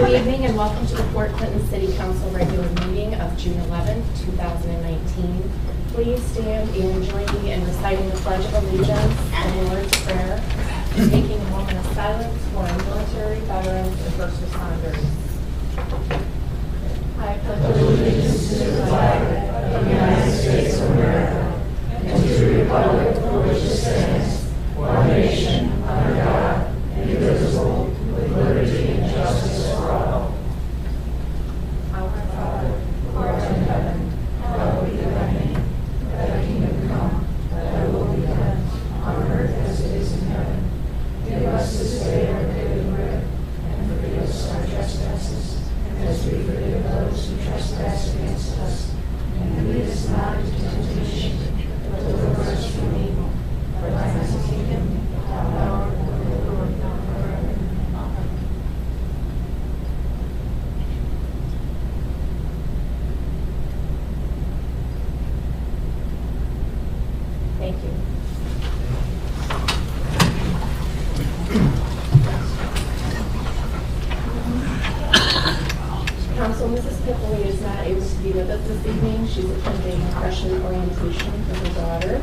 Good evening and welcome to the Fort Clinton City Council regular meeting of June 11, 2019. Please stand and join me in reciting the Pledge of Allegiance and words of prayer, taking a moment of silence for our military, veterans, and first responders. I pledge allegiance to the flag of the United States of America and to the republic for which it stands, one nation, under God, indivisible, with liberty and justice for all. Our Father, who art in heaven, hallowed be thy name. Thy kingdom come, thy will be done, on earth as it is in heaven. Give us this day our daily bread, and forgive us our trespasses, as we forgive those who trespass against us. And lead us not into temptation, but deliver us from evil. For thine is the kingdom, the power, and the glory, forever. Amen. Thank you. Council, Mrs. Pipoli is not able to be with us this evening. She's attending freshman orientation for her daughter.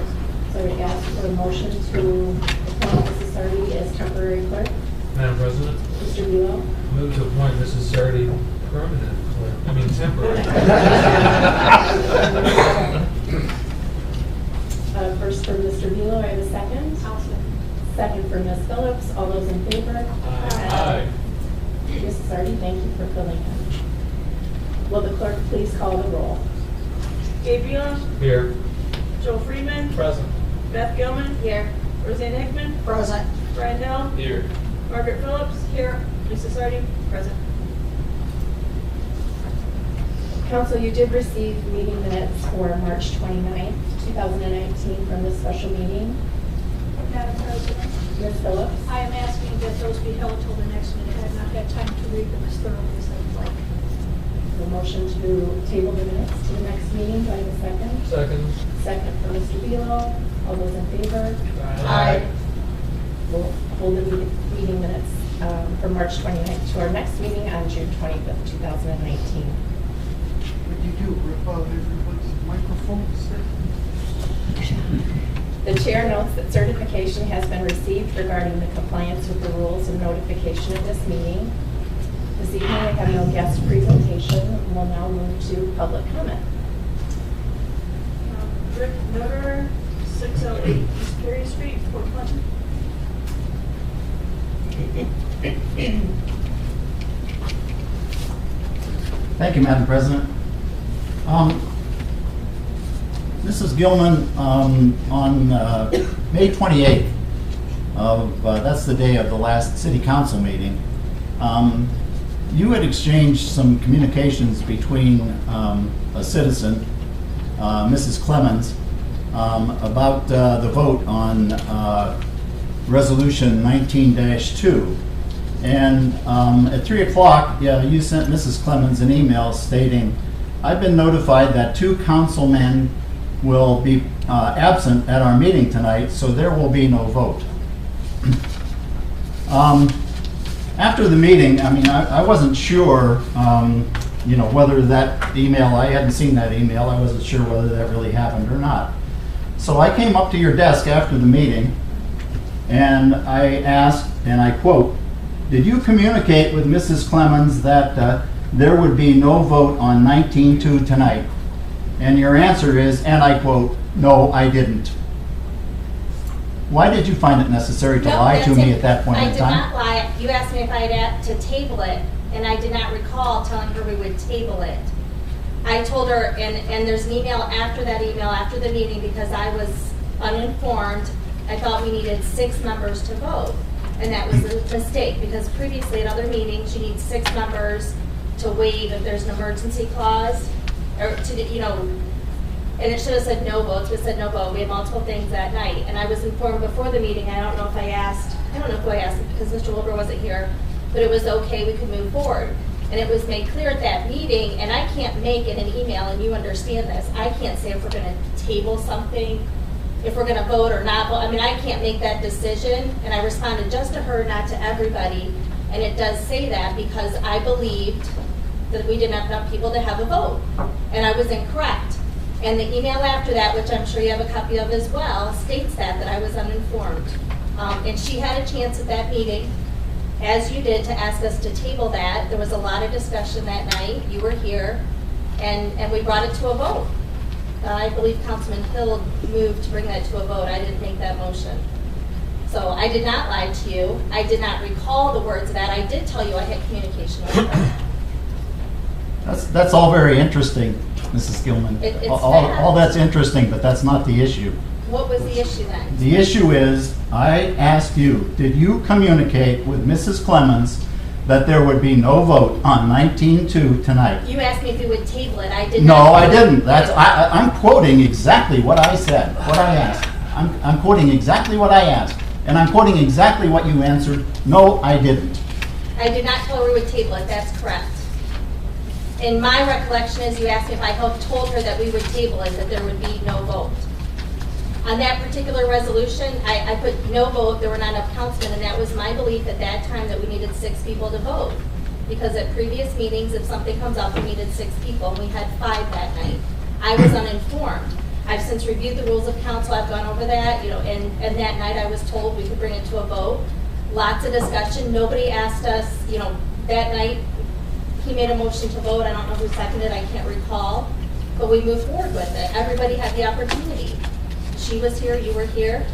So I would ask for a motion to appoint Mrs. Sardi as temporary clerk. Madam President, Mr. Bulow. move to appoint Mrs. Sardi permanent clerk. I mean temporary. First for Mr. Bulow, I have a second. Second for Ms. Phillips. All those in favor? Aye. Mrs. Sardi, thank you for filling in. Will the clerk please call the roll? Gabriel, Here. Joe Freeman, Present. Beth Gilman, Here. Roseanne Hickman, Present. Brian Hill, Here. Margaret Phillips, here, Lisa Sardi, present. Council, you did receive meeting minutes for March 29th, 2019 from this special meeting. Madam President, Ms. Phillips? I am asking that those be held till the next meeting. I have not had time to read them as thoroughly as I would like. The motion to table the minutes to the next meeting. Do I have a second? Second. Second for Mr. Bulow. All those in favor? Aye. We'll hold the meeting minutes for March 29th to our next meeting on June 25th, 2019. What did you do, rip out everybody's microphones? The chair notes that certification has been received regarding the compliance with the rules of notification of this meeting. This evening, I have no guest presentation. We'll now move to public comment. Rick Nutter, 608 East Perry Street, Fort Clinton. Thank you, Madam President. Mrs. Gilman, on May 28th, that's the day of the last City Council meeting, you had exchanged some communications between a citizen, Mrs. Clemens, about the vote on Resolution 19-2. And at 3 o'clock, you sent Mrs. Clemens an email stating, I've been notified that 2 councilmen will be absent at our meeting tonight, so there will be no vote. After the meeting, I mean, I wasn't sure, whether that email, I hadn't seen that email, I wasn't sure whether that really happened or not. So I came up to your desk after the meeting, and I asked, and I quote, did you communicate with Mrs. Clemens that there would be no vote on 19-2 tonight? And your answer is, and I quote, no, I didn't. Why did you find it necessary to lie to me at that point in time? I did not lie. You asked me if I had to table it, and I did not recall telling her we would table it. I told her, and there's an email after that email, after the meeting, because I was uninformed. I thought we needed 6 members to vote, and that was a mistake, because previously at other meetings, you need 6 members to waive if there's an emergency clause, or to, and it should have said no votes, but it said no vote. We had multiple things that night, and I was informed before the meeting. I don't know who I asked because Mr. Wilbur wasn't here, but it was okay, we could move forward. And it was made clear at that meeting, and I can't make it an email, and you understand this, I can't say if we're gonna table something, if we're gonna vote or not vote. I mean, I can't make that decision, and I responded just to her, not to everybody. And it does say that because I believed that we didn't have enough people to have a vote. And I was incorrect. And the email after that, which I'm sure you have a copy of as well, states that I was uninformed. And she had a chance at that meeting, as you did, to ask us to table that. There was a lot of discussion that night. You were here, and we brought it to a vote. I believe Councilman Hill moved to bring that to a vote. I didn't make that motion. So I did not lie to you. I did not recall the words of that. I did tell you I had communication with her. That's all very interesting, Mrs. Gilman. It's All that's interesting, but that's not the issue. What was the issue then? The issue is, I asked you, did you communicate with Mrs. Clemens that there would be no vote on 19-2 tonight? You asked me if you would table it. I did No, not. I didn't. I'm quoting exactly what I said, what I asked. I'm quoting exactly what I asked, and I'm quoting exactly what you answered. No, I didn't. I did not tell her we would table it. That's correct. And my recollection is you asked me if I had told her that we would table it, that there would be no vote. On that particular resolution, I put no vote. There were not enough councilmen, and that was my belief at that time that we needed 6 people to vote. Because at previous meetings, if something comes up, we needed 6 people, and we had 5 that night. I was uninformed. I've since reviewed the rules of council. I've gone over that, and that night I was told we could bring it to a vote. Lots of discussion. Nobody asked us, that night. He made a motion to vote. I don't know who seconded. I can't recall. But we moved forward with it. Everybody had the opportunity. She was here. You were here.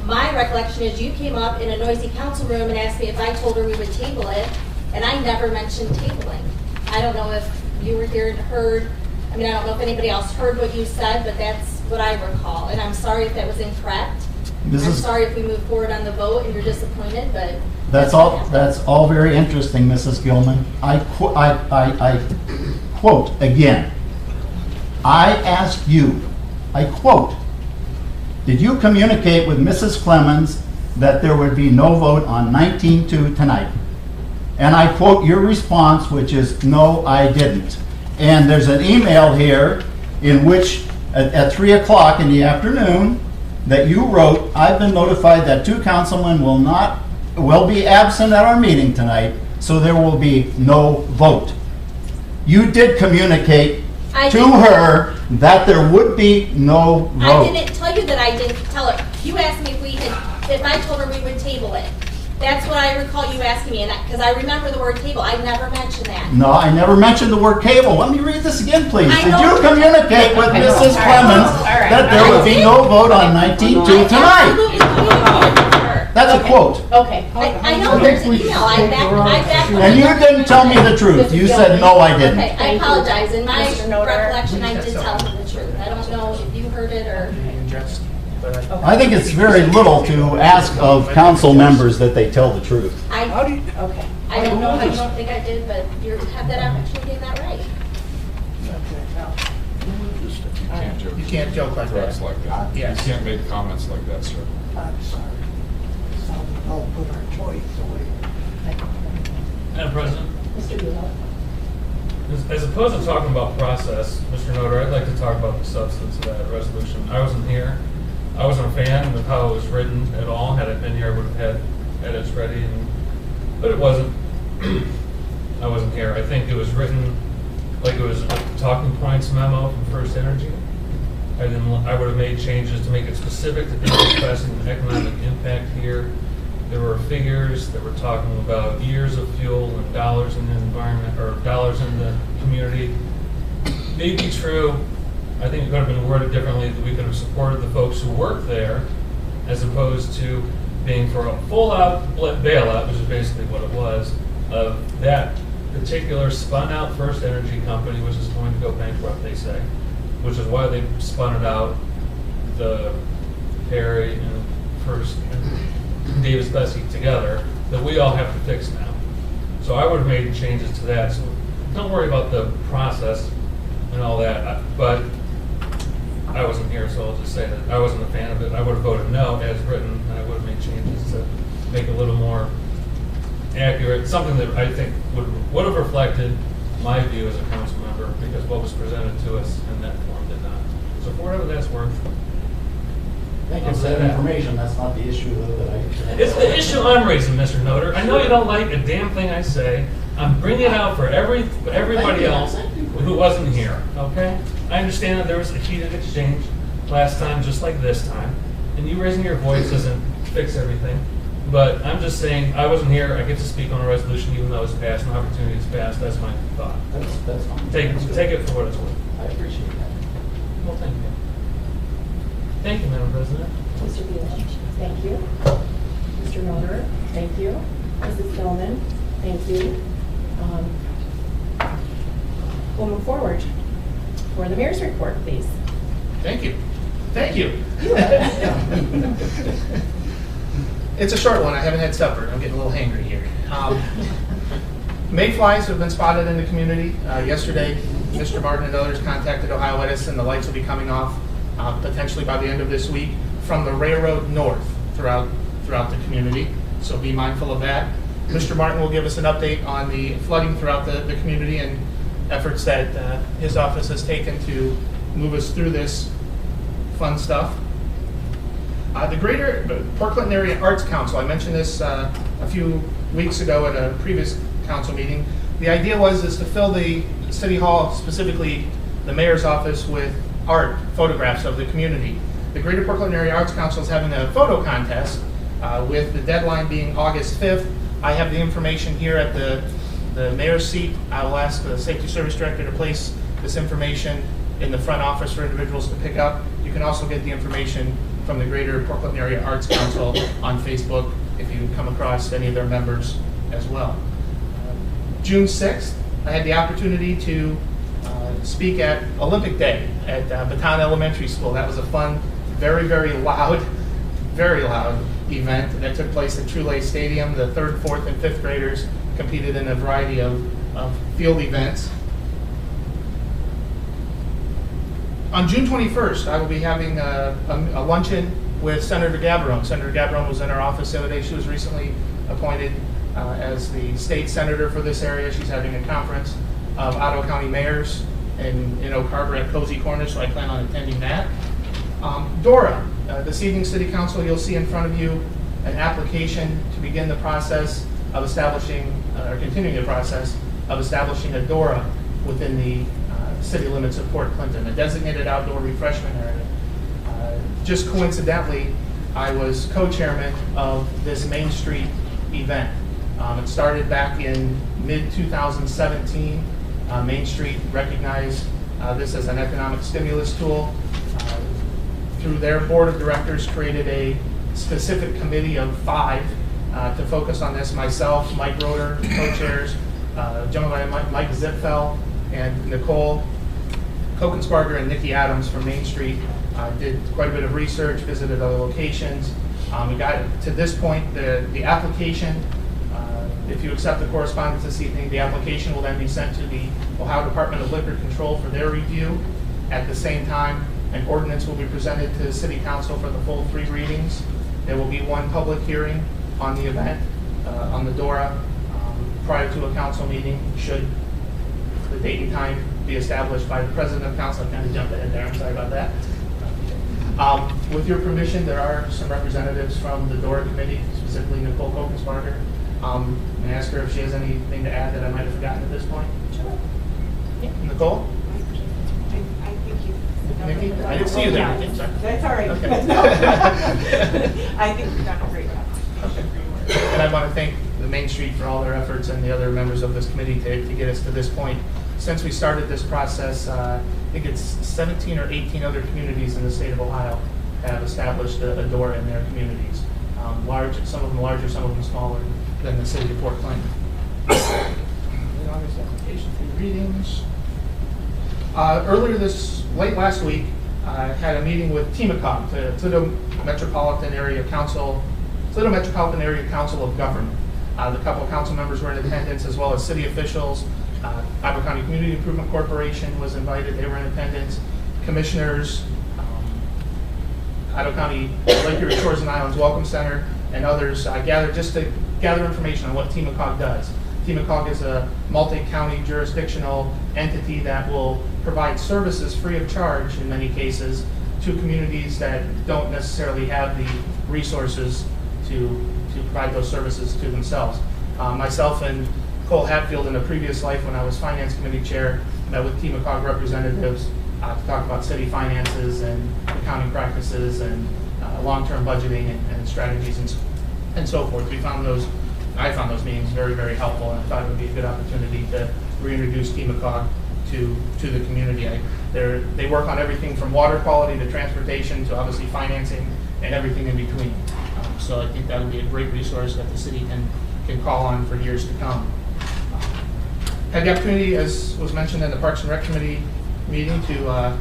My recollection is you came up in a noisy council room and asked me if I told her we would table it, and I never mentioned tabling. I don't know if you were here and heard. I don't know if anybody else heard what you said, but that's what I recall. And I'm sorry if that was incorrect. I'm sorry if we move forward on the vote and you're disappointed, but That's all very interesting, Mrs. Gilman. I quote again. I asked you, I quote, did you communicate with Mrs. Clemens that there would be no vote on 19-2 tonight? And I quote your response, which is, no, I didn't. And there's an email here in which, at 3 o'clock in the afternoon, that you wrote, I've been notified that 2 councilmen will be absent at our meeting tonight, so there will be no vote. You did communicate to her that there would be no vote. I didn't tell you that I didn't tell her. You asked me if I told her we would table it. That's what I recall you asking me, because I remember the word table. I never mentioned that. No, I never mentioned the word cable. Let me read this again, please. I Did know. you communicate with Mrs. Clemens that there would be no vote on 19-2 tonight? Absolutely communicated with her. That's a quote. Okay. I know there's an email. I back. And you didn't tell me the truth. You said, no, I Okay, didn't. I apologize. In my Mr. Notar. recollection, I did tell her the truth. I don't know if you heard it or. I think it's very little to ask of council members that they tell the truth. I Okay. don't know. I don't think I did, but you have that opportunity in that right. You can't joke like Threats that. like that. Yes. You can't make comments like that, sir. I'm sorry. So I'll put our choice away. Madam President, Mr. Bulow? as opposed to talking about process, Mr. Notar, I'd like to talk about the substance of that resolution. I wasn't here. I wasn't a fan of how it was written at all. Had I been here, I would have had edits ready, but it wasn't. I wasn't here. I think it was written like it was a talking points memo from First Energy. I would have made changes to make it specific to expressing the economic impact here. There were figures that were talking about years of fuel and dollars in the environment, or dollars in the community. Maybe true. I think it could have been worded differently, that we could have supported the folks who work there, as opposed to being for a full-out bailout, which is basically what it was, of that particular spun-out First Energy company, which is going to go bankrupt, they say, which is why they spun it out, the Perry and First and Davis Besse together, that we all have to fix now. So I would have made changes to that. So don't worry about the process and all that, but I wasn't here, so I'll just say that I wasn't a fan of it. I would have voted no as written, and I would have made changes to make it a little more accurate, something that I think would have reflected my view as a council member, because what was presented to us in that form did not. So for whatever that's worth. Thank you I'll for say that that. information. That's not the issue though that I. It's the issue I'm raising, Mr. Noter. I know you don't like a damn thing I say. I'm bringing it out for everybody else who wasn't here, okay? I understand that there was a heated exchange last time, just like this time, and you raising your voice doesn't fix everything. But I'm just saying, I wasn't here, I get to speak on a resolution even though it's passed, an opportunity is passed, that's my thought. That's fine. Take That's good. it for what it's worth. I appreciate that. Well, thank you. Thank you, Madam President. Mr. Beal, thank you. Mr. Noter, thank you. Mrs. Stillman, thank you. We'll move forward for the mayor's report, please. Thank you. Thank you. It's a short one. I haven't had supper. I'm getting a little hangry here. Mayflies have been spotted in the community. Yesterday, Mr. Martin and others contacted Ohio Edison. The lights will be coming off potentially by the end of this week from the railroad north throughout the community. So be mindful of that. Mr. Martin will give us an update on the flooding throughout the community and efforts that his office has taken to move us through this fun stuff. The Greater Port Clinton Area Arts Council, I mentioned this a few weeks ago at a previous council meeting. The idea is to fill the City Hall, specifically the mayor's office, with art, photographs of the community. The Greater Port Clinton Area Arts Council is having a photo contest with the deadline being August 5th. I have the information here at the mayor's seat. I will ask the Safety Service Director to place this information in the front office for individuals to pick up. You can also get the information from the Greater Port Clinton Area Arts Council on Facebook if you come across any of their members as well. June 6th, I had the opportunity to speak at Olympic Day at Baton Elementary School. That was a fun, very loud event that took place at Trulay Stadium. The 3rd, 4th, and 5th graders competed in a variety of field events. On June 21st, I will be having a luncheon with Senator Gabarone. Senator Gabarone was in our office the other day. She was recently appointed as the state senator for this area. She's having a conference of Ottawa County mayors in Oak Harbor at Cozy Corner, so I plan on attending that. DORA, this evening City Council, you'll see in front of you an application to begin the process of establishing, or continuing the process of establishing a DORA within the city limits of Port Clinton, a designated outdoor refreshment area. Just coincidentally, I was co-chairman of this Main Street event. It started back in mid-2017. Main Street recognized this as an economic stimulus tool. Through their board of directors, created a specific committee of 5 to focus on this. Myself, Mike Roeder, co-chairs, a gentleman Mike Zipfel, and Nicole Kokensparger and Nikki Adams from Main Street did quite a bit of research, visited other locations. We got to this point, the application, if you accept the correspondence this evening, the application will then be sent to the Ohio Department of Liquor Control for their review. At the same time, an ordinance will be presented to the City Council for the full 3 readings. There will be 1 public hearing on the event, on the DORA, prior to a council meeting, should the date and time be established by the President of Council. I kind of jumped ahead there, I'm sorry about that. With your permission, there are some representatives from the DORA committee, specifically Nicole Kokensparger. May I ask her if she has anything to add that I might have forgotten at this point? Sure. Yeah. Nicole? I think you. Nikki? I didn't see you there. Yeah, Sorry. that's all right. Okay. No. I think you've done a great job. Okay. And I want to thank the Main Street for all their efforts and the other members of this committee to get us to this point. Since we started this process, I think it's 17 or 18 other communities in the state of Ohio have established a DORA in their communities. Large, some of them larger, some of them smaller than the city of Port Clinton. August application for readings. Late last week, I had a meeting with TMACOG, the Toledo Metropolitan Area Council of Government. The couple of council members were in attendance, as well as city officials. Iowa County Community Improvement Corporation was invited; they were in attendance. Commissioners, Iowa County Lake Erie Shores and Islands Welcome Center, and others gathered just to gather information on what TMACOG does. TMACOG is a multi-county jurisdictional entity that will provide services free of charge in many cases two communities that don't necessarily have the resources to provide those services to themselves. Myself and Cole Hatfield, in a previous life when I was Finance Committee Chair, met with TMCOG representatives to talk about city finances and accounting practices and long-term budgeting and strategies and so forth. I found those meetings very, very helpful, and I thought it would be a good opportunity to reintroduce TMCOG to the community. They work on everything from water quality to transportation to obviously financing and everything in between. So I think that would be a great resource that the city can call on for years to come. Had the opportunity, as was mentioned in the Parks and Rec Committee meeting, to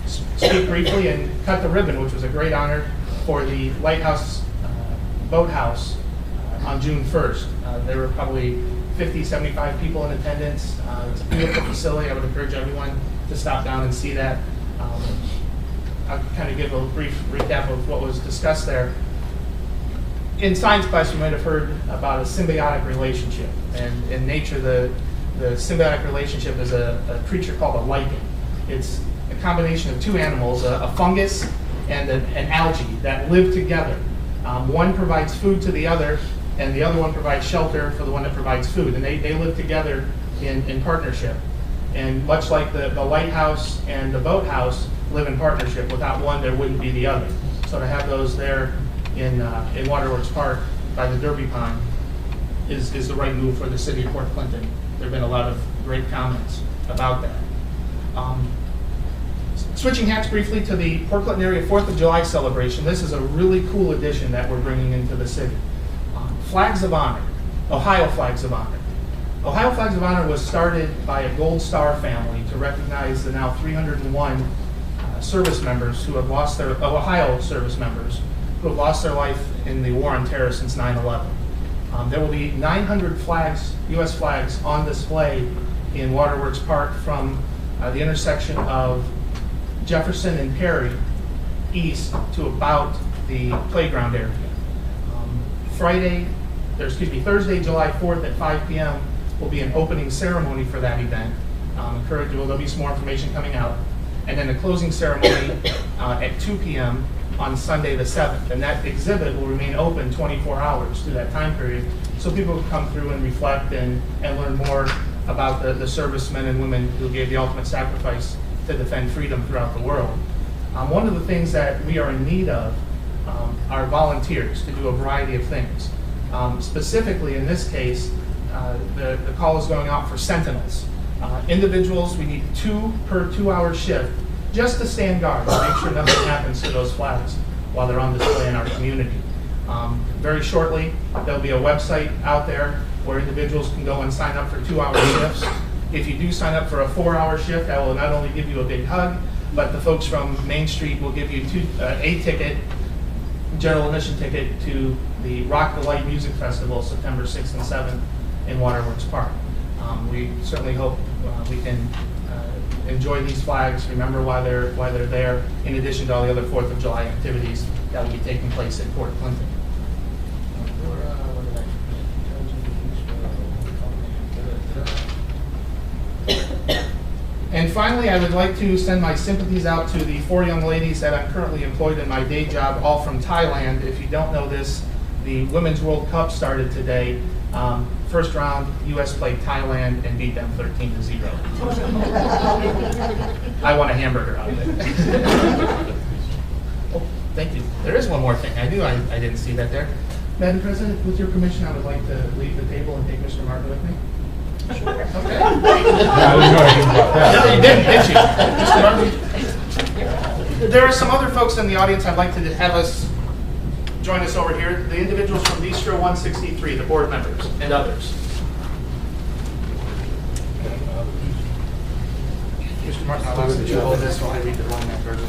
speak briefly and cut the ribbon, which was a great honor for the Lighthouse Boathouse on June 1st. There were probably 50, 75 people in attendance. It's a beautiful facility. I would encourage everyone to stop down and see that. I'll kind of give a brief recap of what was discussed there. In science class, you might have heard about a symbiotic relationship. And in nature, the symbiotic relationship is a creature called a lichen. It's a combination of two animals, a fungus and an algae that live together. One provides food to the other, and the other one provides shelter for the one that provides food. And they live together in partnership. And much like the lighthouse and the boathouse live in partnership, without one, there wouldn't be the other. So to have those there in Waterworks Park by the Derby Pond is the right move for the city of Port Clinton. There have been a lot of great comments about that. Switching hats briefly to the Port Clinton area 4th of July celebration. This is a really cool addition that we're bringing into the city. Flags of Honor, Ohio Flags of Honor. Ohio Flags of Honor was started by a Gold Star family to recognize the now 301 service members who have lost their, Ohio service members who have lost their life in the war on terror since 9/11. There will be 900 flags, U.S. flags, on display in Waterworks Park from the intersection of Jefferson and Perry east to about the playground area. Thursday, July 4th at 5 p.m. will be an opening ceremony for that event. There'll be some more information coming out. And then a closing ceremony at 2 p.m. on Sunday the 7th. And that exhibit will remain open 24 hours through that time period, so people can come through and reflect and learn more about the servicemen and women who gave the ultimate sacrifice to defend freedom throughout the world. One of the things that we are in need of are volunteers to do a variety of things. Specifically in this case, the call is going out for sentinels. Individuals, we need 2 per 2-hour shift just to stand guard and make sure nothing happens to those flags while they're on display in our community. Very shortly, there'll be a website out there where individuals can go and sign up for 2-hour shifts. If you do sign up for a 4-hour shift, that will not only give you a big hug, but the folks from Main Street will give you a ticket, general admission ticket, to the Rock the Light Music Festival, September 6th and 7th in Waterworks Park. We certainly hope we can enjoy these flags, remember why they're there, in addition to all the other 4th of July activities that will be taking place in Port Clinton. And finally, I would like to send my sympathies out to the 4 young ladies that I'm currently employed in my day job, all from Thailand. If you don't know this, the Women's World Cup started today. First round, U.S. played Thailand and beat them 13-0. I want a hamburger out of it. Oh, thank you. There is one more thing. I knew I didn't see that there. Madam President, with your permission, I would like to leave the table and take Mr. Martin with me. Sure. Okay. No, you didn't you? Mr. Martin. There are some other folks in the audience I'd like to have us join us over here. The individuals from Bistro 163, the board members, and others. Mr. Martin, I'll ask that you hold this while I read the one-man version.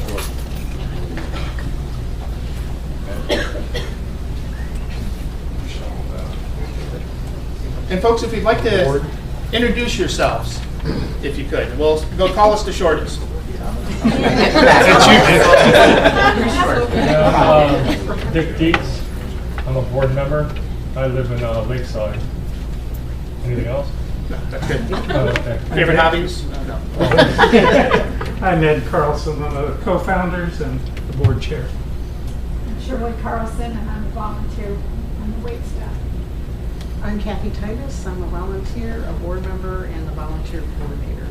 And folks, if you'd like to introduce yourselves, if you could. We'll go call us the shortest. Dick Dietz. I'm a board member. I live in Lakeside. Anything else? No, that's good. Oh, okay. Favorite hobbies? No. I'm Ed Carlson, one of the co-founders and the the board chair. I'm Shirley Carlson, and I'm a volunteer on the wait staff. I'm Kathy Titus. I'm a volunteer, a board member, and the volunteer coordinator.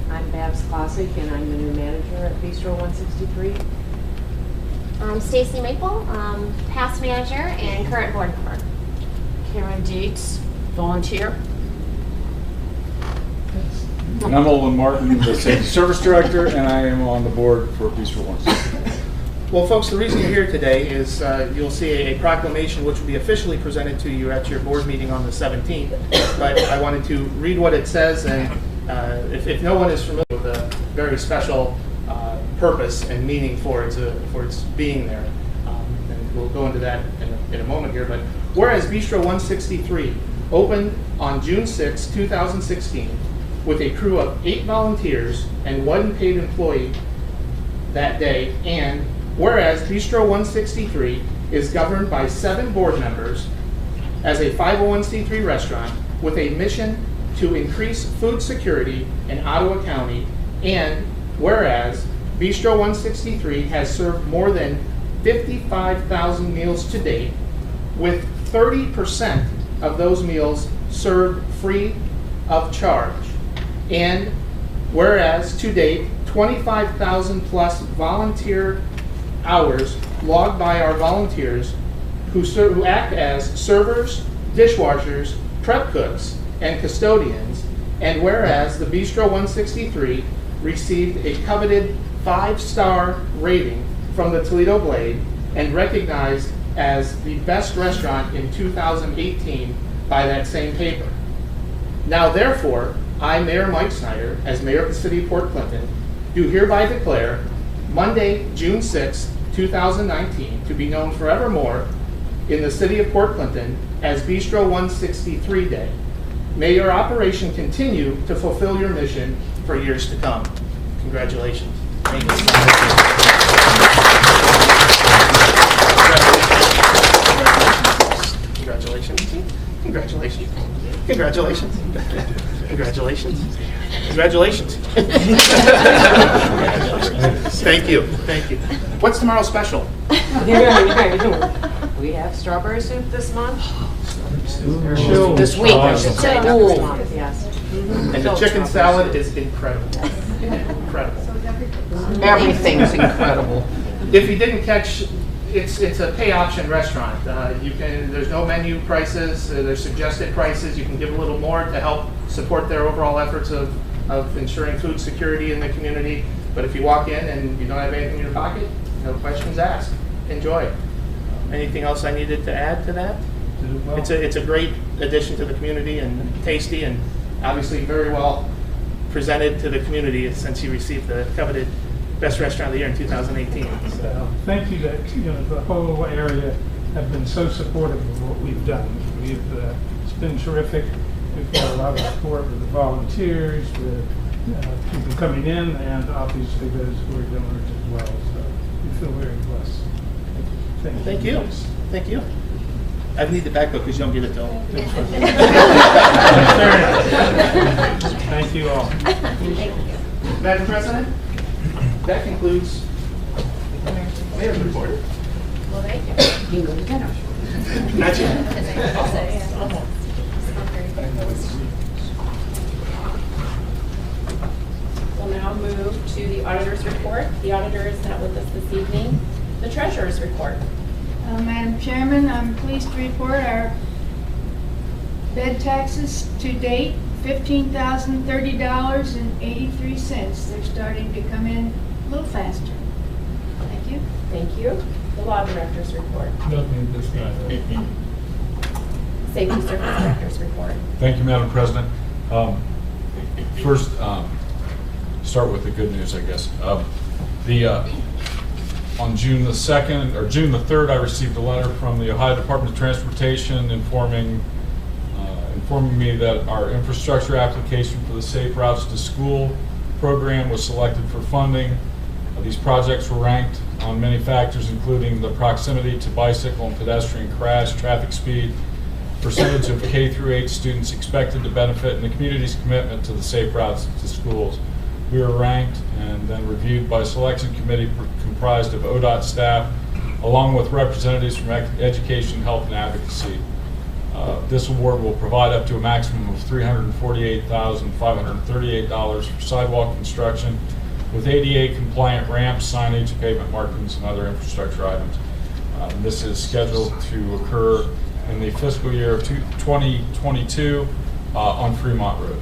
I'm Babs Classic, and I'm the new manager at Bistro 163. I'm Stacy Maple, past manager and current board member. Karen Dietz, volunteer. And I'm Olin Martin, the safety service director, and I am on the board for Bistro 163. Well, folks, the reason you're here today is you'll see a proclamation which will be officially presented to you at your board meeting on the 17th. But I wanted to read what it says, and if no one is familiar with the very special purpose and meaning for its being there, and we'll go into that in a moment here. But whereas Bistro 163 opened on June 6, 2016, with a crew of 8 volunteers and 1 paid employee that day, and whereas Bistro 163 is governed by 7 board members as a 501c3 restaurant with a mission to increase food security in Ottawa County, and whereas Bistro 163 has served more than 55,000 meals to date, with 30% of those meals served free of charge. And whereas to date, 25,000 plus volunteer hours logged by our volunteers who act as servers, dishwashers, prep cooks, and custodians. And whereas the Bistro 163 received a coveted 5-star rating from the Toledo Blade and recognized as the best restaurant in 2018 by that same paper. Now therefore, I, Mayor Mike Snyder, as Mayor of the City of Port Clinton, do hereby declare Monday, June 6, 2019, to be known forevermore in the City of Port Clinton as Bistro 163 Day. May your operation continue to fulfill your mission for years to come. Congratulations. Thank you. Congratulations. Congratulations. Congratulations. Congratulations. Congratulations. Thank you. Thank you. What's tomorrow's special? We have strawberry soup this month. Chilled This week, I should say, not this Ooh. month, yes. And the chicken salad is incredible. Incredible. Everything's incredible. If you didn't catch, it's a pay option restaurant. There's no menu prices. There's suggested prices. You can give a little more to help support their overall efforts of ensuring food security in the community. But if you walk in and you don't have anything in your pocket, no questions asked. Enjoy. Anything else I needed to add to that? It's a great addition to the community and tasty, and obviously very well presented to the community since you received the coveted Best Restaurant of the Year in 2018. So. Thank you that the whole area have been so supportive of what we've done. It's been terrific. We've got a lot of support with the volunteers, with people coming in, and obviously those who are donors as well. So we feel very blessed. Thank you. Thank you. I need the back book because you don't give it to them. Thank you all. Madam President, that concludes Mayor's report. Well, thank you. You can go to dinner. Not yet. We'll now move to the auditor's report. The auditor is not with us this evening. The treasurer's report. Madam Chairman, I'm pleased to report our bed taxes to date, $15,030.83. They're starting to come in a little faster. Thank you. Thank you. The law director's report. Nothing at this time. Safety service director's report. Thank you, Madam President. First, start with the good news, I guess. On June the 2nd, or June the 3rd, I received a letter from the Ohio Department of Transportation informing me that our infrastructure application for the Safe Routes to School program was selected for funding. These projects were ranked on many factors, including the proximity to bicycle and pedestrian crash, traffic speed, percentage of K through 8 students expected to benefit, and the community's commitment to the Safe Routes to Schools. We are ranked and then reviewed by a selection committee comprised of ODOT staff, along with representatives from education, health, and advocacy. This award will provide up to a maximum of $348,538 for sidewalk construction with ADA compliant ramps, signage, pavement markings, and other infrastructure items. This is scheduled to occur in the fiscal year of 2022 on Fremont Road.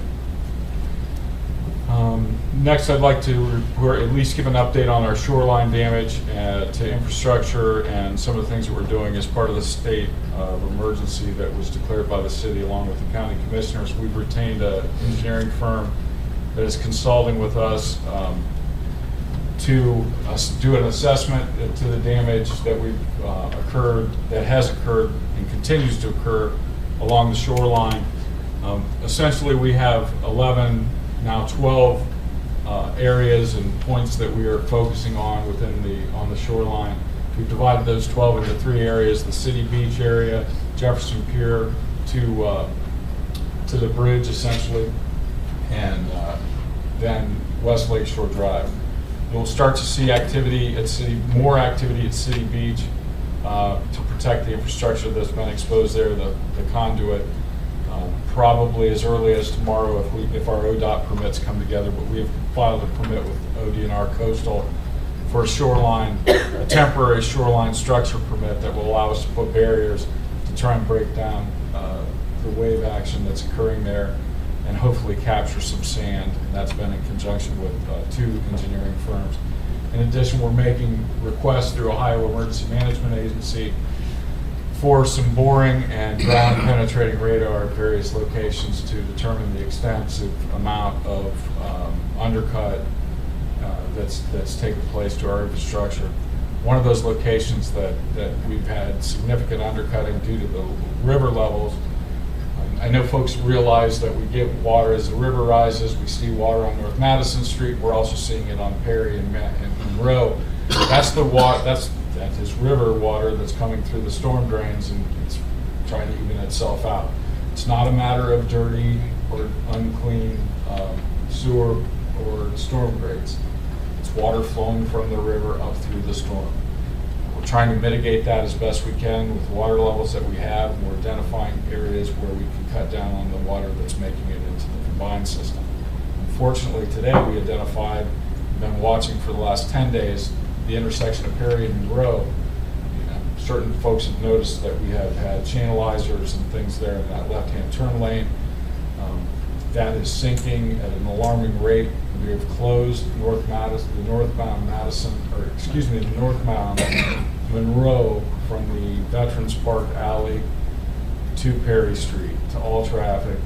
Next, I'd like to report, at least give an update on our shoreline damage to infrastructure and some of the things that we're doing as part of the state of emergency that was declared by the city along with the county commissioners. We've retained an engineering firm that is consulting with us to do an assessment to the damage that has occurred and continues to occur along the shoreline. Essentially, we have 12 areas and points that we are focusing on on the shoreline. We've divided those 12 into 3 areas: the City Beach area, Jefferson Pier to the bridge, essentially, and then West Lakeshore Drive. You'll start to see more activity at City Beach to protect the infrastructure that's been exposed there, the conduit. Probably as early as tomorrow if our ODOT permits come together, but we have filed a permit with ODNR Coastal for a temporary shoreline structure permit that will allow us to put barriers to try and break down the wave action that's occurring there and hopefully capture some sand. And that's been in conjunction with 2 engineering firms. In addition, we're making requests through Ohio Emergency Management Agency for some boring and ground penetrating radar at various locations to determine the extensive amount of undercut that's taken place to our infrastructure. One of those locations that we've had significant undercutting due to the river levels. I know folks realize that we get water as the river rises. We see water on North Madison Street. We're also seeing it on Perry and Monroe. That's the water. That is river water that's coming through the storm drains, and it's trying to even itself out. It's not a matter of dirty or unclean sewer or storm drains. It's water flowing from the river up through the storm. We're trying to mitigate that as best we can with the water levels that we have. We're identifying areas where we can cut down on the water that's making it into the combined system. Unfortunately, today we identified, been watching for the last 10 days, the intersection of Perry and Monroe. Certain folks have noticed that we have had channelizers and things there in that left-hand turn lane. That is sinking at an alarming rate. We have closed the northbound Monroe from the Veterans Park Alley to Perry Street to all traffic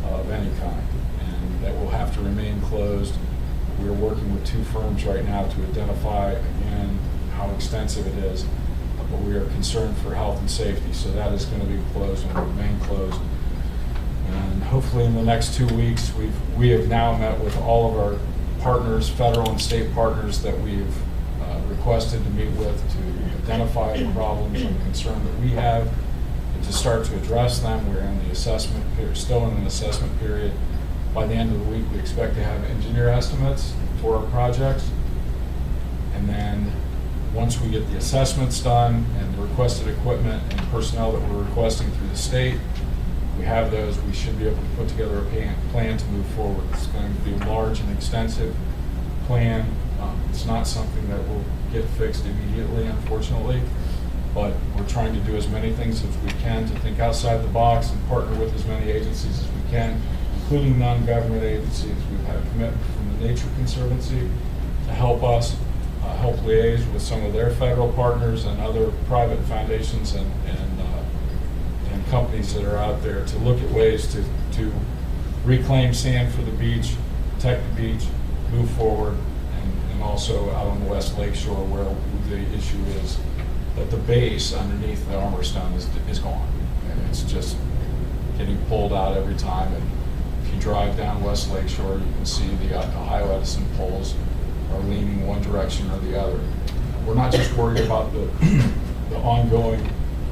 of any kind, and that will have to remain closed. We're working with 2 firms right now to identify, again, how extensive it is, but we are concerned for health and safety, so that is going to be closed and will remain closed. And hopefully in the next 2 weeks, we have now met with all of our partners, federal and state partners that we've requested to meet with to identify the problems and concern that we have and to start to address them. We're in the assessment period, still in an assessment period. By the end of the week, we expect to have engineer estimates for our projects. And then once we get the assessments done and the requested equipment and personnel that we're requesting through the state, we have those, we should be able to put together a plan to move forward. It's going to be a large and extensive plan. It's not something that will get fixed immediately, unfortunately, but we're trying to do as many things as we can to think outside the box and partner with as many agencies as we can, including non-government agencies. We've had a commitment from the Nature Conservancy to help us, help liaise with some of their federal partners and other private foundations and companies that are out there to look at ways to reclaim sand for the beach, protect the beach, move forward, and also out on the West Lake Shore where the issue is that the base underneath the armor stone is gone. And it's just getting pulled out every time. And if you drive down West Lake Shore, you can see the Ohio Edison poles are leaning one direction or the other. We're not just worried about the ongoing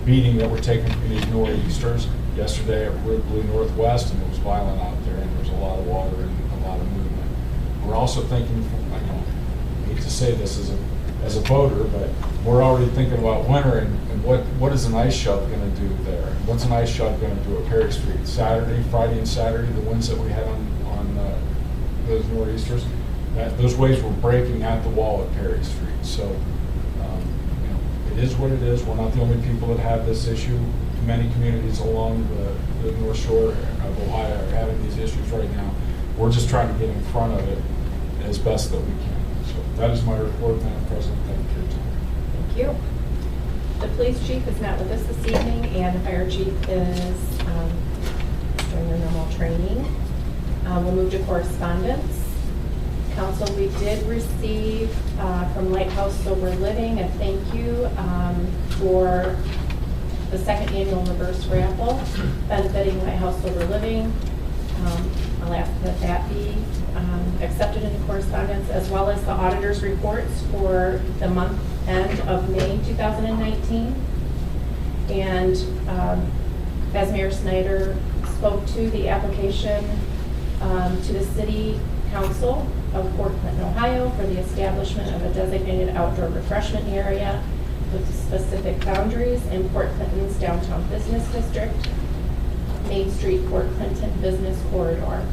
beating that we're taking from these nor'easters. Yesterday it blew northwest and it was violent out there and there was a lot of water and a lot of movement. we're also thinking, I hate to say this as a voter, but we're already thinking about winter and what is an ice shove going to do there? What's an ice shove going to do at Perry Street? Friday and Saturday, the winds that we had on those nor'easters, those waves were breaking at the wall at Perry Street. So, it is what it is. We're not the only people that have this issue. Many communities along the North Shore of Ohio are having these issues right now. We're just trying to get in front of it as best that we can. So that is my report, Madam President. Thank you for your time. Thank you. The police chief is not with us this evening, and the fire chief is doing their normal training. We'll move to correspondence. Council, we did receive from Lighthouse Sober Living a thank you for the second annual reverse raffle benefiting Lighthouse Sober Living. I'll ask that be accepted into correspondence, as well as the auditor's reports for the month end of May 2019. And as Mayor Snyder spoke to the application to the City Council of Port Clinton, Ohio for the establishment of a designated outdoor refreshment area with specific boundaries in Port Clinton's downtown business district, Main Street, Port Clinton Business Corridor.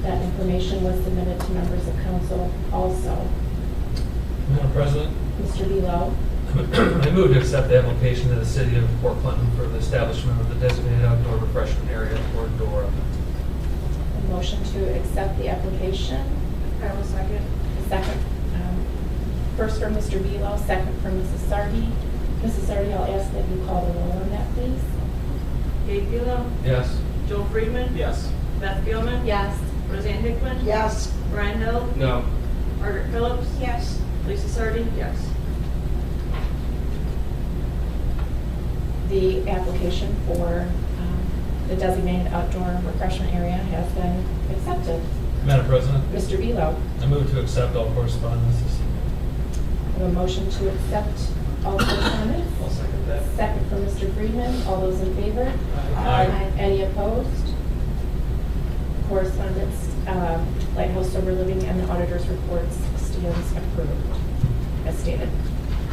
That information was submitted to members of council also. Madam President, Mr. Belo. I move to accept the application to the City of Port Clinton for the establishment of the designated outdoor refreshment area, or DORA. A motion to accept the application. I will second. A second. First from Mr. Belo, second from Mrs. Sardi. Mrs. Sardi, I'll ask that you call the roll on that, please. Gabe Belo. Yes. Joel Friedman. Yes. Beth Gilman. Yes. Roseanne Hickman. Yes. Brian Hill. No. Margaret Phillips. Yes. Lisa Sardi. Yes. The application for the designated outdoor refreshment area has been accepted. Madam President, Mr. Belo. I move to accept all correspondence this evening. I have a motion to accept all correspondence. I'll second that. Second from Mr. Friedman. All those in favor? Aye. Any opposed? Correspondence, Lighthouse Sober Living and the auditor's reports stands approved, as stated.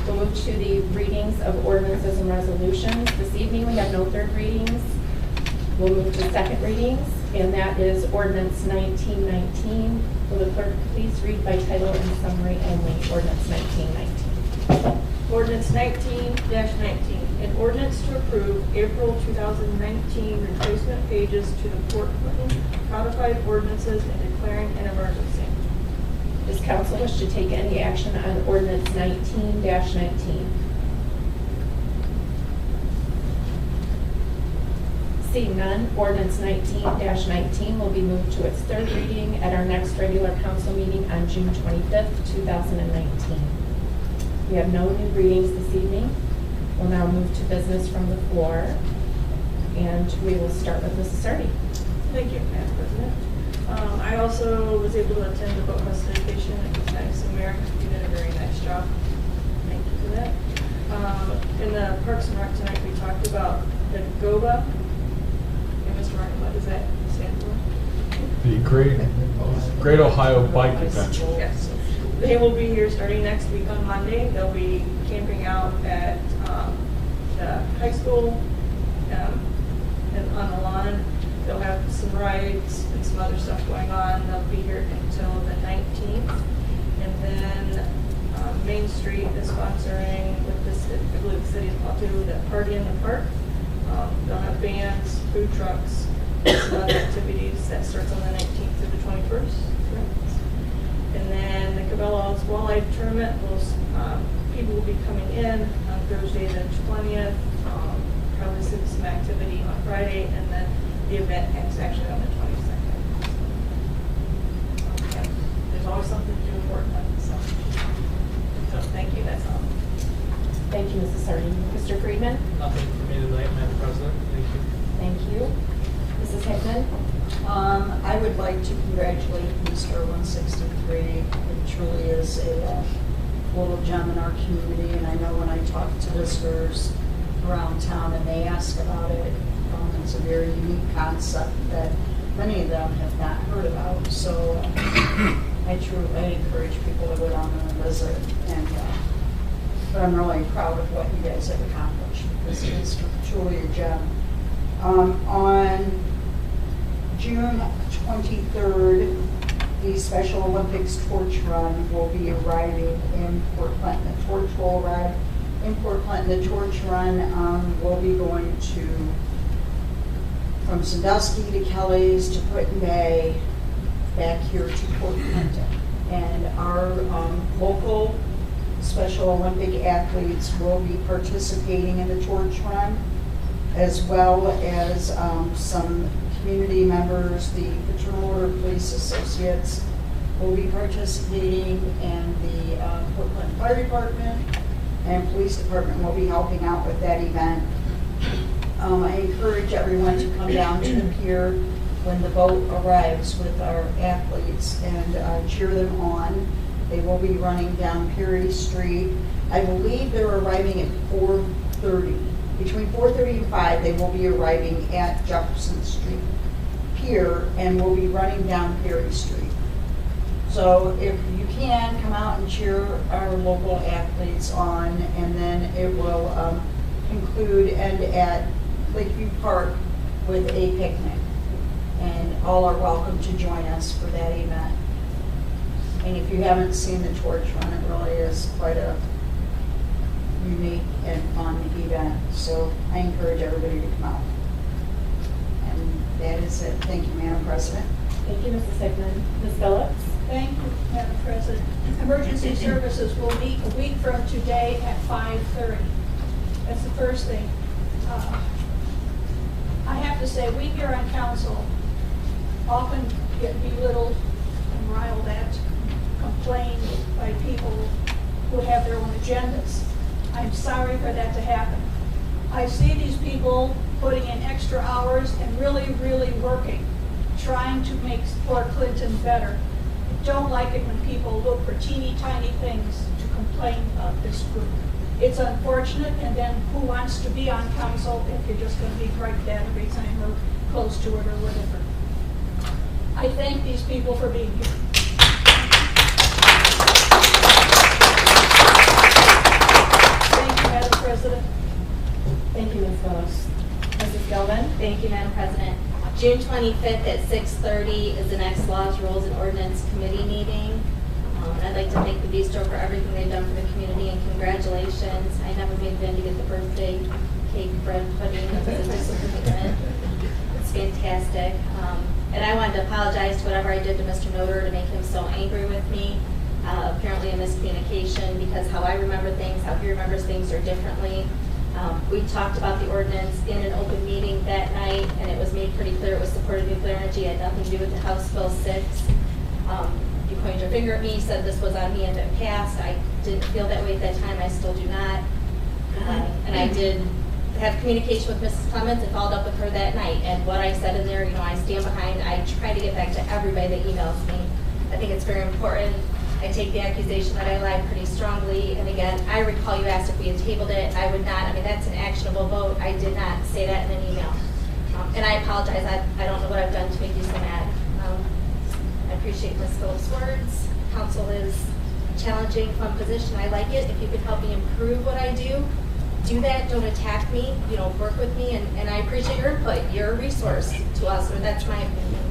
We'll move to the readings of ordinances and resolutions. This evening we have no third readings. We'll move to second readings, and that is ordinance 1919. Will the clerk please read by title and summary only, ordinance 1919. Ordinance 19-19, an ordinance to approve April 2019 replacement pages to the Port Clinton codified ordinances and declaring an emergency. Does council wish to take any action on ordinance 19-19? Seeing none, ordinance 19-19 will be moved to its third reading at our next regular council meeting on June 25th, 2019. We have no new readings this evening. We'll now move to business from the floor, and we will start with Mrs. Sardi. Thank you, Madam President. I also was able to attend the boat house dedication. It was nice, and Mayor, you did a very nice job. Thank you for that. In the Parks and Rec tonight, we talked about the GOBA. And Mr. Martin, what does that stand for? The Great Ohio Bike Adventure. Yes. They will be here starting next week on Monday. They'll be camping out at the high school and on the lawn. They'll have some rides and some other stuff going on. They'll be here until the 19th. And then Main Street is sponsoring with this, I believe the city of Patu, the Party in the Park. They'll have bands, food trucks, and some other activities. That starts on the 19th through the 21st. And then the Cabela's Walleye Tournament, people will be coming in on Thursday the 20th, probably some activity on Friday, and then the event is actually on the 22nd. There's always something to do with work, so thank you, that's all. Thank you, Mrs. Sardi. Mr. Friedman? Nothing for me tonight, Madam President. Thank you. Thank you. Mrs. Hickman? I would like to congratulate Mr. 163. It truly is a little gem in our community, and I know when I talk to visitors around town and they ask about it, it's a very unique concept that many of them have not heard about. So I truly encourage people to go down and visit, and but I'm really proud of what you guys have accomplished. This is truly a gem. On June 23rd, the Special Olympics Torch Run will be arriving in Port Clinton. The torch will arrive in Port Clinton. The torch run will be going from Sandusky to Kelly's to Put-in Bay, back here to Port Clinton. And our local Special Olympic athletes will be participating in the torch run, as well as some community members. The Fraternal Order Police Associates will be participating, and the Port Clinton Fire Department and Police Department will be helping out with that event. I encourage everyone to come down to the pier when the boat arrives with our athletes and cheer them on. They will be running down Peary Street. I believe they're arriving at 4:30. Between 4:30 and 5, they will be arriving at Jefferson Street Pier and will be running down Peary Street. So if you can, come out and cheer our local athletes on, and then it will conclude and at Lakeview Park with a picnic. And all are welcome to join us for that event. And if you haven't seen the torch run, it really is quite a unique and fun event. So I encourage everybody to come out. And that is it. Thank you, Madam President. Thank you, Mrs. Sigmund. Ms. Phillips? Thank you, Madam President. Emergency services will meet a week from today at 5:30. That's the first thing. I have to say, we here on council often get belittled and riled at, complained by people who have their own agendas. I'm sorry for that to happen. I see these people putting in extra hours and really, really working, trying to make Port Clinton better. I don't like it when people look for teeny tiny things to complain about this group. It's unfortunate, and then who wants to be on council if you're just going to be griped at every time we're close to it or whatever. I thank these people for being here. Thank you, Madam President. Thank you, Ms. Phillips. Mrs. Gilman? Thank you, Madam President. June 25th at 6:30 is the next Laws, Rules, and Ordinance Committee meeting. I'd like to thank the Bistro for everything they've done for the community, and congratulations. I never made Ben to get the birthday cake, bread, pudding. It was a disappointment. It's fantastic. And I wanted to apologize to whatever I did to Mr. Noter to make him so angry with me. Apparently a miscommunication, because how I remember things, how he remembers things are differently. We talked about the ordinance in an open meeting that night, and it was made pretty clear it was supported nuclear energy. It had nothing to do with the House Bill 6. You pointed your finger at me, said this was on me if it passed. I didn't feel that way at that time. I still do not. And I did have communication with Mrs. Clemens and followed up with her that night. And what I said in there, I stand behind. I try to get back to everybody that emails me. I think it's very important. I take the accusation that I lied pretty strongly. And again, I recall you asked if we had tabled it. I would not. I mean, that's an actionable vote. I did not say that in an email. And I apologize. I don't know what I've done to make you so mad. I appreciate Ms. Phillips' words. Council is a challenging, fun position. I like it. If you could help me improve what I do that. Don't attack me. Work with me, and I appreciate your input. You're a resource to us, or that's my opinion.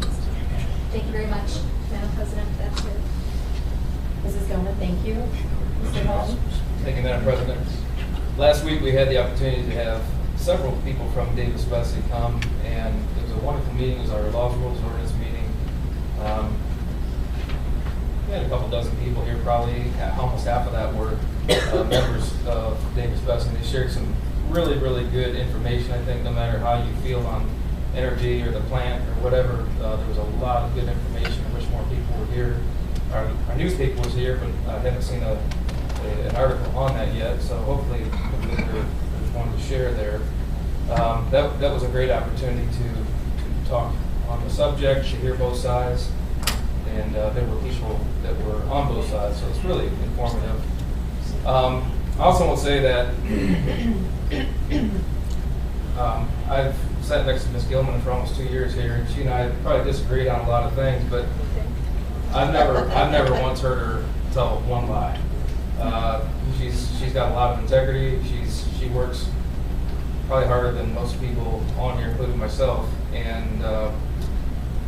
Thank you very much, Madam President. That's it. Mrs. Gilman, thank you. Mr. Hall? Thank you, Madam President. Last week we had the opportunity to have several people from Davis-Besse come, and it was a wonderful meeting. It was our Laws, Rules, Ordinance meeting. We had a couple dozen people here, probably almost half of that were members of Davis-Besse, and they shared some really, really good information. I think no matter how you feel on energy or the plant or whatever, there was a lot of good information. I wish more people were here. Our newspaper was here, but I haven't seen an article on that yet, so hopefully there's one to share there. That was a great opportunity to talk on the subject, to hear both sides, and there were people that were on both sides, so it's really informative. I also want to say that I've sat next to Ms. Gilman for almost 2 years here, and she and I probably disagreed on a lot of things, but I've never once heard her tell one lie. She's got a lot of integrity. She works probably harder than most people on here, including myself. And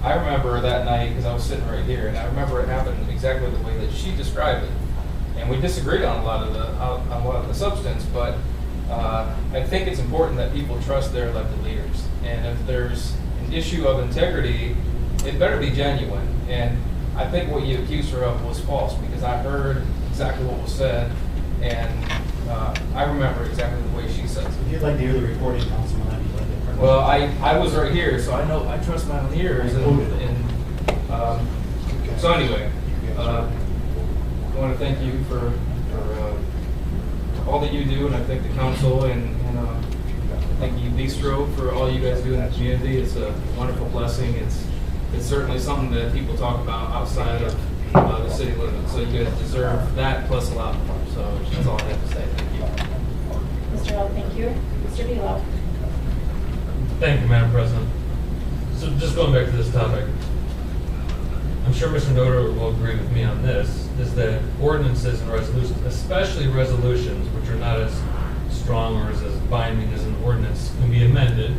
I remember that night, because I was sitting right here, and I remember it happened exactly the way that she described it. And we disagreed on a lot of the substance, but I think it's important that people trust their elected leaders. And if there's an issue of integrity, it better be genuine. And I think what you accused her of was false, because I heard exactly what was said, and I remember exactly the way she said it. If you'd like to hear the recording, Councilman, I'd be like to. Well, I was right here, so I know, I trust my own ears. So anyway, I want to thank you for all that you do, and I thank the council, and thank you, Bistro, for all you guys do in the community. It's a wonderful blessing. It's certainly something that people talk about outside of the city limits, so you guys deserve that plus a lot more. So that's all I have to say. Thank you. Mr. Hill, thank you. Mr. Velo. Thank you, Madam President. So just going back to this topic, I'm sure Mr. Noder will agree with me on this, is that ordinances and resolutions, especially resolutions, which are not as strong or as binding as an ordinance, can be amended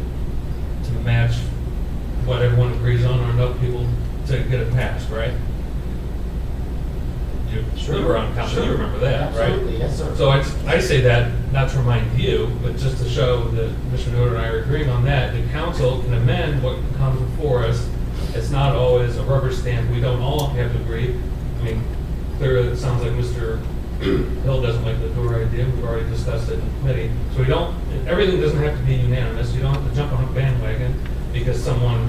to match what everyone agrees on, or enough people to get it passed, right? You were on council, you remember that, right? Absolutely, yes, sir. So I say that not to remind you, but just to show that Mr. Noder and I are agreeing on that. The council can amend what comes before us. It's not always a rubber stamp. We don't all have to agree. I mean, clearly it sounds like Mr. Hill doesn't like the door idea. We've already discussed it in committee. So everything doesn't have to be unanimous. You don't have to jump on a bandwagon because someone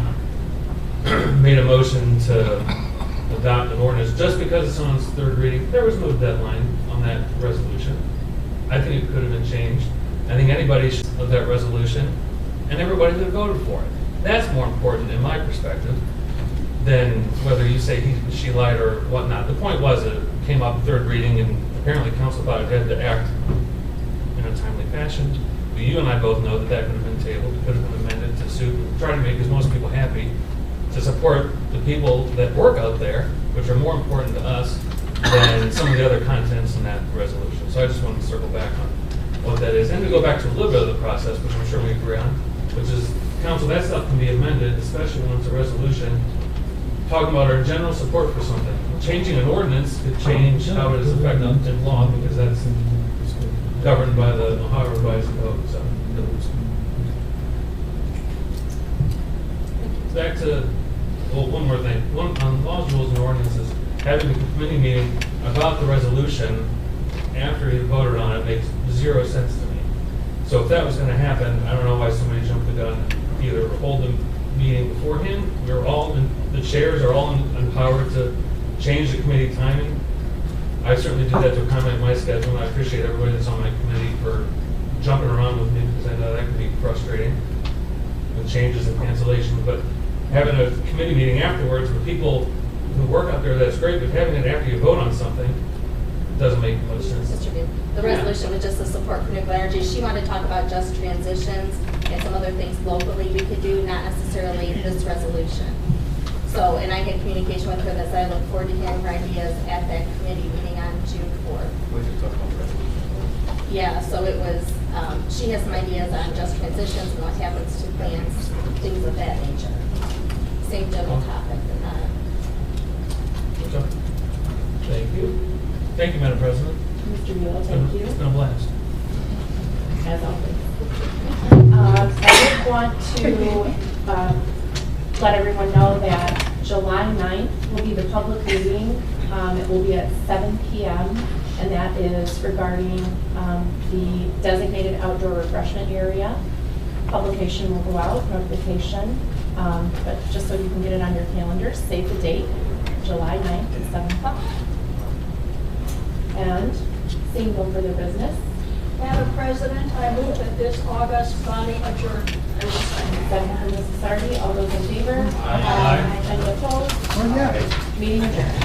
made a motion to adopt an ordinance just because it's on its third reading. There was no deadline on that resolution. I think it could have been changed. I think anybody should have that resolution, and everybody could have voted for it. That's more important in my perspective than whether you say she lied or whatnot. The point was that it came up third reading, and apparently council thought it had to act in a timely fashion. But you and I both know that that could have been tabled, could have been amended to suit, try to make as most people happy, to support the people that work out there, which are more important to us than some of the other contents in that resolution. So I just wanted to circle back on what that is, and to go back to a little bit of the process, which I'm sure we agree on, which is, council, that stuff can be amended, especially when it's a resolution talking about our general support for something. Changing an ordinance could change how it is effective in law, because that's governed by the Ohio Revised Code. So back to, well, one more thing. On laws, rules, and ordinances, having a committee meeting about the resolution after you voted on it makes zero sense to me. So if that was going to happen, I don't know why somebody jumped the gun. Either hold the meeting beforehand. The chairs are all empowered to change the committee timing. I certainly did that to accommodate my schedule, and I appreciate everybody that's on my committee for jumping around with me, because I know that can be frustrating with changes and cancellations. But having a committee meeting afterwards with people who work out there, that's great, but having it after you vote on something doesn't make much sense. The resolution was just the support for nuclear energy. She wanted to talk about just transitions and some other things locally we could do, not necessarily this resolution. So, and I had communication with her that I look forward to hearing her ideas at that committee meeting on June 4th. We could talk about the resolution. Yeah, so it was, she has some ideas on just transitions and what happens to plants, things of that nature. Same general topic and that. Okay. Thank you. Thank you, Madam President. Mr. Velo, thank you. It's been a blast. As always. I did want to let everyone know that July 9th will be the public meeting. It will be at 7 p.m. and that is regarding the designated outdoor refreshment area. Publication will go out, notification, but just so you can get it on your calendar, save the date, July 9th at 7 o'clock. And seeing no further business. Madam President, I move that this August body adjourn. Second from Mrs. Sardi. All those in favor? Aye. Any opposed? Meeting adjourned.